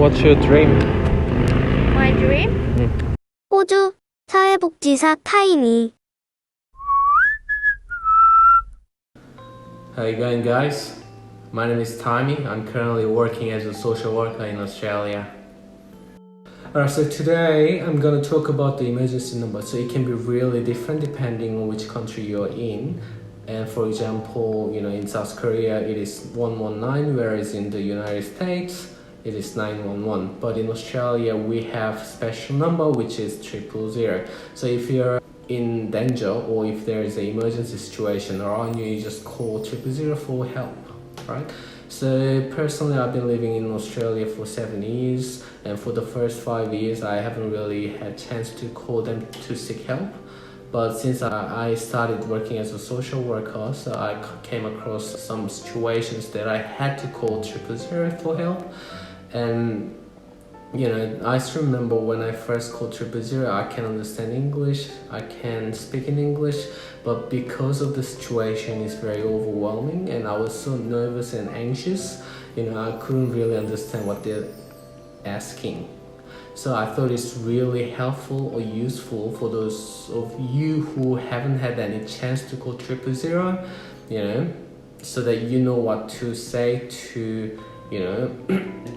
What's your dream? My dream? 호주 사회복지사 타이니. How you going, guys? My name is Timmy. I'm currently working as a social worker in Australia. Alright, so today I'm gonna talk about the emergency number. So it can be really different depending on which country you're in. And for example, in South Korea it is 119, whereas in the United States it is 911. But in Australia we have special number which is 000. So if you're in danger or if there is an emergency situation around you, you just call 000 for help, right? So personally, I've been living in Australia for 7 years, and for the first 5 years I haven't really had chance to call them to seek help. But since I started working as a social worker, so I came across some situations that I had to call 000 for help. And I still remember when I first called 000, I can understand English, I can speak in English, but because of the situation, it's very overwhelming and I was so nervous and anxious, I couldn't really understand what they're asking. So I thought it's really helpful or useful for those of you who haven't had any chance to call 000, so that you know what to say to,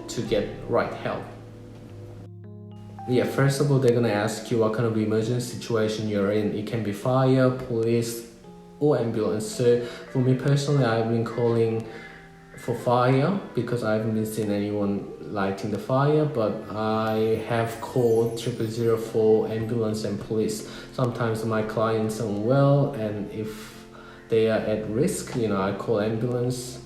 to get right help. Yeah, first of all, they're gonna ask you what kind of emergency situation you're in. It can be fire, police, or ambulance. So for me personally, I've been calling for fire because I haven't been seeing anyone lighting the fire, but I have called 000 for ambulance and police. Sometimes my clients are unwell, and if they are at risk, I call ambulance.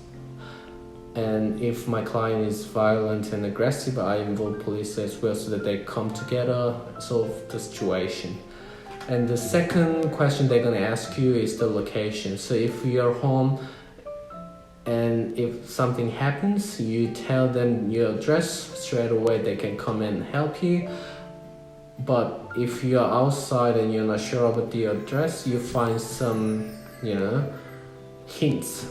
And if my client is violent and aggressive, I involve police as well so that they come together, solve the situation. And the second question they're going to ask you is the location. So if you're home and if something happens, you tell them your address straight away, they can come and help you. But if you're outside and you're not sure about the address, you find some, hints.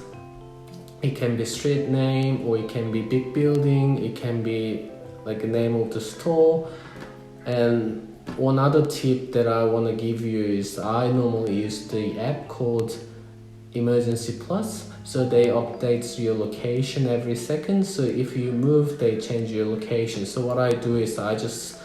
It can be street name, or it can be big building, it can be like the name of the store. And one other tip that I want to give you is I normally use the app called Emergency Plus. So they update your location every second. So if you move, they change your location. So what I do is I just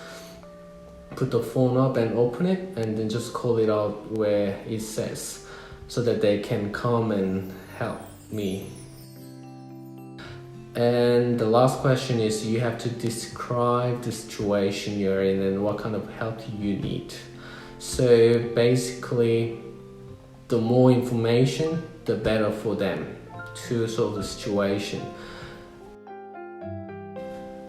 put the phone up and open it and then just call it out where it says, so that they can come and help me. And the last question is you have to describe the situation you're in and what kind of help you need. So basically, the more information, the better for them to solve the situation.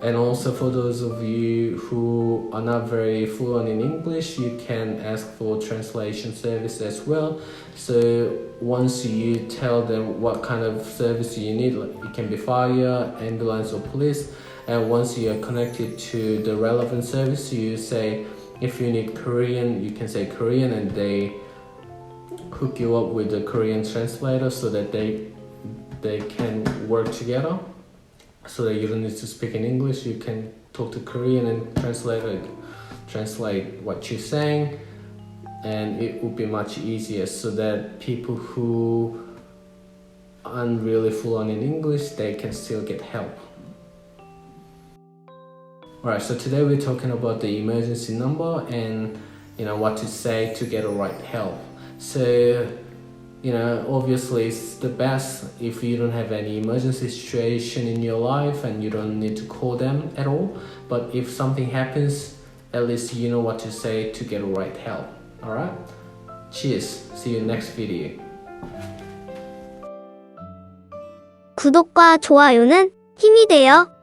And also for those of you who are not very fluent in English, you can ask for translation service as well. So once you tell them what kind of service you need, like it can be fire, ambulance or police, and once you are connected to the relevant service, you say, if you need Korean, you can say Korean, and they hook you up with the Korean translator so that they can work together. So that you don't need to speak in English, you can talk to Korean and translate what you're saying, and it would be much easier so that people who aren't really fluent in English, they can still get help. Alright, so today we're talking about the emergency number and what to say to get the right help. So obviously it's the best if you don't have any emergency situation in your life and you don't need to call them at all. But if something happens, at least you know what to say to get the right help. Alright? Cheers. See you next video. 구독과 좋아요는 힘이 돼요.